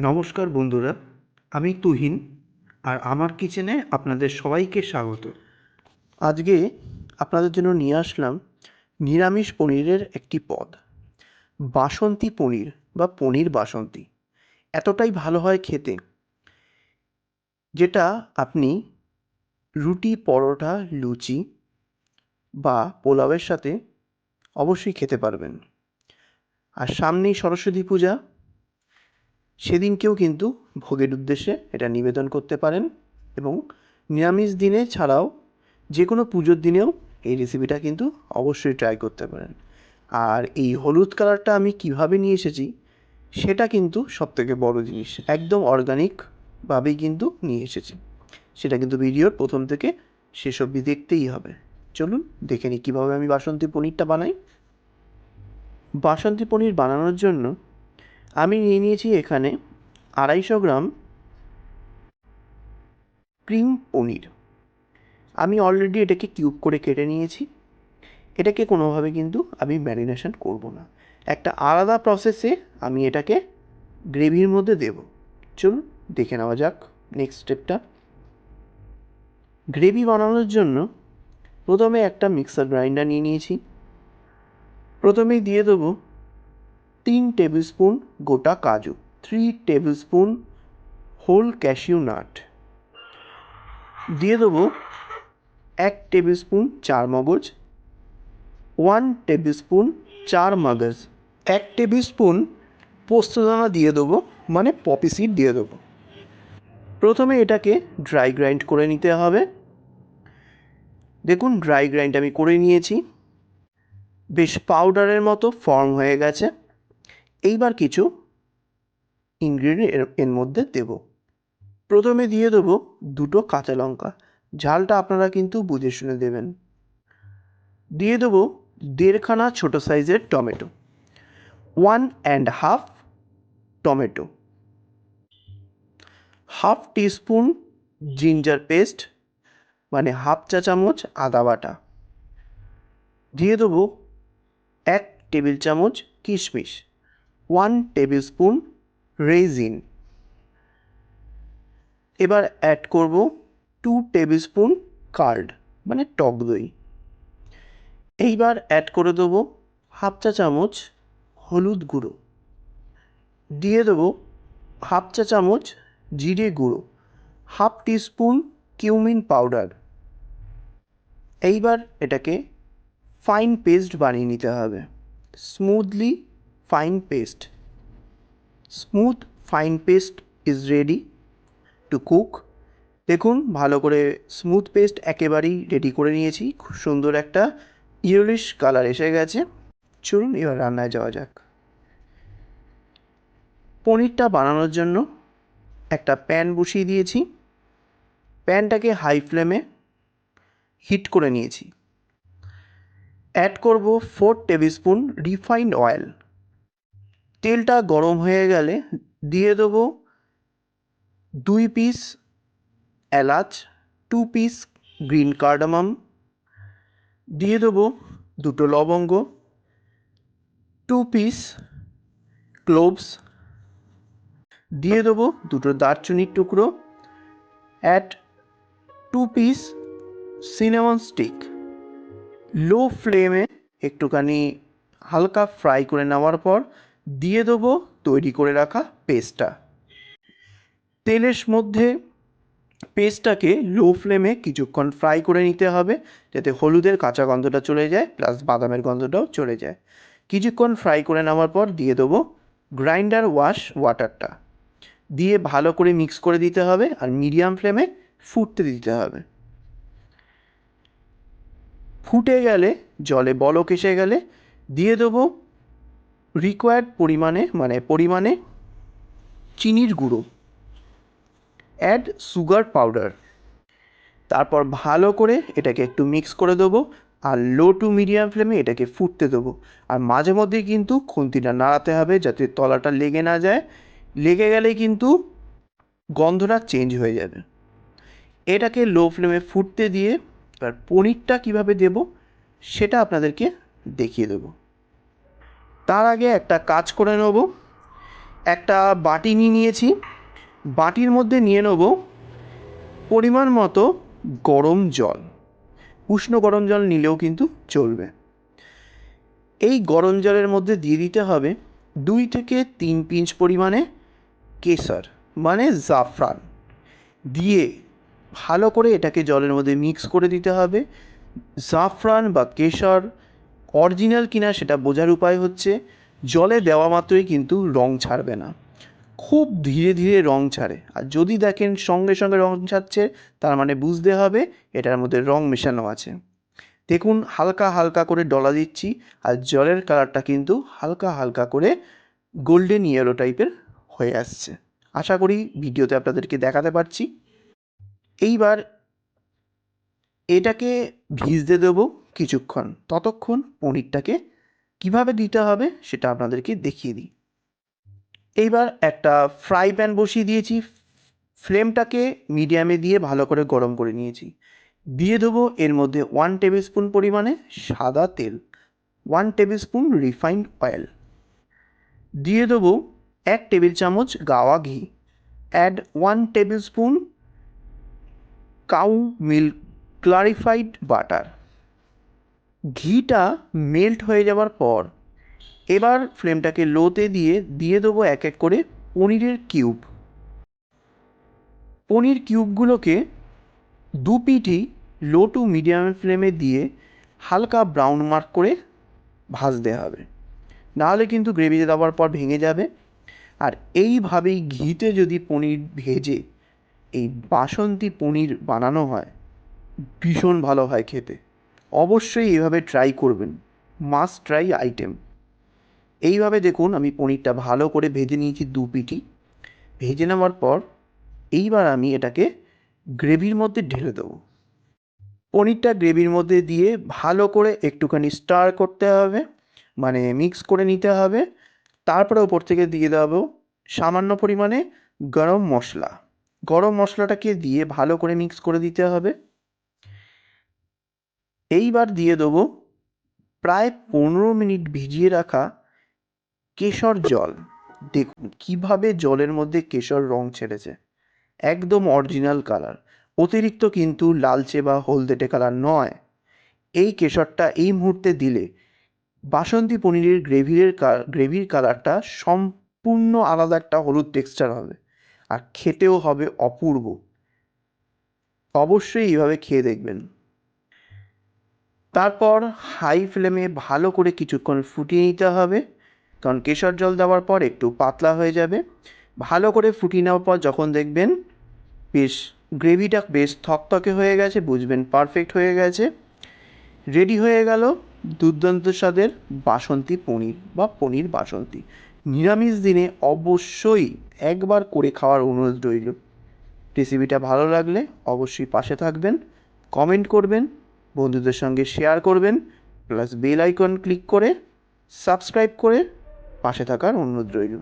নমস্কার বন্ধুরা, আমি তুহিন আর আমার কিচেনে আপনাদের সবাইকে স্বাগত। আজকে আপনাদের জন্য নিয়ে আসলাম নিরামিষ পনিরের একটি পদ, বাসন্তী পনির বা পনির বাসন্তী। এতটাই ভালো হয় খেতে, যেটা আপনি রুটি, পরোটা, লুচি বা পোলাওয়ের সাথে অবশ্যই খেতে পারবেন। আর সামনেই সরস্বতী পূজা, সেদিনকেও কিন্তু ভোগের উদ্দেশ্যে এটা নিবেদন করতে পারেন এবং নিরামিষ দিনে ছাড়াও যে কোনো পুজোর দিনেও এই রেসিপিটা কিন্তু অবশ্যই ট্রাই করতে পারেন। আর এই হলুদ কালারটা আমি কিভাবে নিয়ে এসেছি সেটা কিন্তু সবথেকে বড় জিনিস, একদম অর্গানিকভাবেই কিন্তু নিয়ে এসেছি। সেটা কিন্তু ভিডিওর প্রথম থেকে শেষ অবধি দেখতেই হবে। চলুন দেখে নিই কীভাবে আমি বাসন্তী পনিরটা বানাই। বাসন্তী পনির বানানোর জন্য আমি নিয়ে নিয়েছি এখানে 250 গ্রাম ক্রিম পনির। আমি অলরেডি এটাকে কিউব করে কেটে নিয়েছি। এটাকে কোনোভাবে কিন্তু আমি ম্যারিনেশন করব না, একটা আলাদা প্রসেসে আমি এটাকে গ্রেভির মধ্যে দেব। চলুন দেখে নেওয়া যাক নেক্সট স্টেপটা। গ্রেভি বানানোর জন্য প্রথমে একটা মিক্সার গ্রাইন্ডার নিয়ে নিয়েছি। প্রথমেই দিয়ে দেবো 3 টেবিল স্পুন গোটা কাজু, 3 tablespoon whole cashew nut, দিয়ে দেবো 1 টেবিল স্পুন চার মগজ, 1 টেবিল স্পুন চার মগজ, 1 টেবিল স্পুন পোস্তদানা দিয়ে দেবো, মানে পপি সিড দিয়ে দেবো। প্রথমে এটাকে ড্রাই গ্রাইন্ড করে নিতে হবে। দেখুন ড্রাই গ্রাইন্ড আমি করে নিয়েছি, বেশ পাউডারের মতো ফর্ম হয়ে গেছে। এইবার কিছু ইনগ্রিডিয়েন্ট এর মধ্যে দেব। প্রথমে দিয়ে দেবো 2টো কাঁচা লঙ্কা, ঝালটা আপনারা কিন্তু বুঝে শুনে দেবেন। দিয়ে দেবো 1.5 খানা ছোটো সাইজের tomato, 1.5 tomato, half teaspoon ginger paste মানে হাফ চা চামচ আদা বাটা, দিয়ে দেবো 1 টেবিল চামচ কিশমিশ, 1 টেবিল স্পুন রেজিন। এবার অ্যাড করব 2 টেবিল স্পুন কার্ড মানে টক দই। এইবার অ্যাড করে দেবো হাফ চা চামচ হলুদ গুঁড়ো, দিয়ে দেবো হাফ চা চামচ জিরে গুঁড়ো, হাফ টিস্পুন কিউমিন পাউডার। এইবার এটাকে ফাইন পেস্ট বানিয়ে নিতে হবে, smoothly fine paste. Smooth fine paste is ready to cook. দেখুন ভালো করে স্মুথ পেস্ট একেবারেই রেডি করে নিয়েছি, খুব সুন্দর একটা ইয়েলোইশ কালার এসে গেছে। চলুন এবার রান্নায় যাওয়া যাক। পনিরটা বানানোর জন্য একটা প্যান বসিয়ে দিয়েছি। প্যানটাকে হাই ফ্লেমে হিট করে নিয়েছি। অ্যাড করব 4 টেবিল স্পুন রিফাইন্ড অয়েল। তেলটা গরম হয়ে গেলে দিয়ে দেবো 2 পিস এলাচ, 2 পিস গ্রিন কার্ডামাম, দিয়ে দেবো 2টো লবঙ্গ, 2 পিস ক্লোভস, দিয়ে দেবো 2টো দারচিনির টুকরো, অ্যাড 2 পিস সিনামন স্টিক। লো ফ্লেমে একটুখানি হালকা ফ্রাই করে নেওয়ার পর দিয়ে দেবো তৈরি করে রাখা পেস্টটা। তেলের মধ্যে পেস্টটাকে লো ফ্লেমে কিছুক্ষণ ফ্রাই করে নিতে হবে, যাতে হলুদের কাঁচা গন্ধটা চলে যায় প্লাস বাদামের গন্ধটাও চলে যায়। কিছুক্ষণ ফ্রাই করে নেওয়ার পর দিয়ে দেবো গ্রাইন্ডার ওয়াশ ওয়াটারটা, দিয়ে ভালো করে মিক্স করে দিতে হবে আর মিডিয়াম ফ্লেমে ফুটতে দিতে হবে। ফুটে গেলে, জলে বলক এসে গেলে দিয়ে দেবো রিকোয়ার্ড পরিমাণে চিনির গুঁড়ো, অ্যাড সুগার পাউডার। তারপর ভালো করে এটাকে একটু মিক্স করে দেবো আর লো টু মিডিয়াম ফ্লেমে এটাকে ফুটতে দেবো। আর মাঝে মধ্যেই কিন্তু খুন্তিটা নাড়াতে হবে যাতে তলাটা লেগে না যায়, লেগে গেলে কিন্তু গন্ধটা চেঞ্জ হয়ে যাবে। এটাকে লো ফ্লেমে ফুটতে দিয়ে এবার পনিরটা কীভাবে দেবো সেটা আপনাদেরকে দেখিয়ে দেবো। তার আগে একটা কাজ করে নেব, একটা বাটি নিয়েছি, বাটির মধ্যে নিয়ে নেব পরিমাণ মতো গরম জল। উষ্ণ গরম জল নিলেও কিন্তু চলবে। এই গরম জলের মধ্যে দিয়ে দিতে হবে 2 থেকে 3 পিঞ্চ পরিমাণে কেশর মানে জাফরান, দিয়ে ভালো করে এটাকে জলের মধ্যে মিক্স করে দিতে হবে। জাফরান বা কেশর অরিজিনাল কিনা সেটা বোঝার উপায় হচ্ছে জলে দেওয়া মাত্রই কিন্তু রং ছাড়বে না, খুব ধীরে ধীরে রং ছাড়ে। আর যদি দেখেন সঙ্গে সঙ্গে রং ছাড়ছে, তার মানে বুঝতে হবে এটার মধ্যে রং মেশানো আছে। দেখুন হালকা হালকা করে ডলা দিচ্ছি, আর জলের কালারটা কিন্তু হালকা হালকা করে গোল্ডেন ইয়েলো টাইপের হয়ে আসছে। আশা করি ভিডিওতে আপনাদেরকে দেখাতে পারছি। এইবার এটাকে ভিজতে দেবো কিছুক্ষণ, ততক্ষণ পনিরটাকে কিভাবে দিতে হবে সেটা আপনাদেরকে দেখিয়ে দিই। এইবার একটা ফ্রাই প্যান বসিয়ে দিয়েছি, ফ্লেমটাকে মিডিয়ামে দিয়ে ভালো করে গরম করে নিয়েছি। দিয়ে দেবো এর মধ্যে 1 টেবিল স্পুন পরিমাণে সাদা তেল, 1 টেবিল স্পুন রিফাইন্ড অয়েল, দিয়ে দেবো 1 টেবিল চামচ গাওয়া ঘি, add 1 tablespoon cow milk clarified butter. ঘিটা মেল্ট হয়ে যাওয়ার পর এবার ফ্লেমটাকে লোতে দিয়ে দেবো এক এক করে পনিরের কিউব। পনির কিউবগুলোকে দু পিঠই লো টু মিডিয়াম ফ্লেমে দিয়ে হালকা ব্রাউন মার্ক করে ভাজতে হবে, নাহলে কিন্তু গ্রেভিতে দেওয়ার পর ভেঙে যাবে। আর এইভাবেই ঘিতে যদি পনির ভেজে এই বাসন্তী পনির বানানো হয়, ভীষণ ভালো হয় খেতে। অবশ্যই এইভাবে ট্রাই করবেন, মাস্ট ট্রাই আইটেম। এইভাবে দেখুন আমি পনিরটা ভালো করে ভেজে নিয়েছি দু পিঠই। ভেজে নেওয়ার পর এইবার আমি এটাকে গ্রেভির মধ্যে ঢেলে দেবো। পনিরটা গ্রেভির মধ্যে দিয়ে ভালো করে একটুখানি স্টার করতে হবে, মানে মিক্স করে নিতে হবে। তারপরে ওপর থেকে দিয়ে দেবো সামান্য পরিমাণে গরম মশলা। গরম মশলাটাকে দিয়ে ভালো করে মিক্স করে দিতে হবে। এইবার দিয়ে দেবো প্রায় 15 মিনিট ভিজিয়ে রাখা কেশর জল। দেখুন কীভাবে জলের মধ্যে কেশর রং ছেড়েছে, একদম অরিজিনাল কালার, অতিরিক্ত কিন্তু লালচে বা হলদেটে কালার নয়। এই কেশরটা এই মুহূর্তে দিলে বাসন্তী পনিরের গ্রেভির কালারটা সম্পূর্ণ আলাদা একটা হলুদ টেক্সচার হবে, আর খেতেও হবে অপূর্ব। অবশ্যই এইভাবে খেয়ে দেখবেন। তারপর হাই ফ্লেমে ভালো করে কিছুক্ষণ ফুটিয়ে নিতে হবে, কারণ কেশর জল দেওয়ার পর একটু পাতলা হয়ে যাবে। ভালো করে ফুটিয়ে নেওয়ার পর যখন দেখবেন বেশ গ্রেভিটা বেশ থকথকে হয়ে গেছে, বুঝবেন পারফেক্ট হয়ে গেছে। রেডি হয়ে গেল দুর্দান্ত স্বাদের বাসন্তী পনির বা পনির বাসন্তী। নিরামিষ দিনে অবশ্যই একবার করে খাওয়ার অনুরোধ রইল। রেসিপিটা ভালো লাগলে অবশ্যই পাশে থাকবেন, কমেন্ট করবেন, বন্ধুদের সঙ্গে শেয়ার করবেন, প্লাস বেল আইকন ক্লিক করে সাবস্ক্রাইব করে পাশে থাকার অনুরোধ রইল।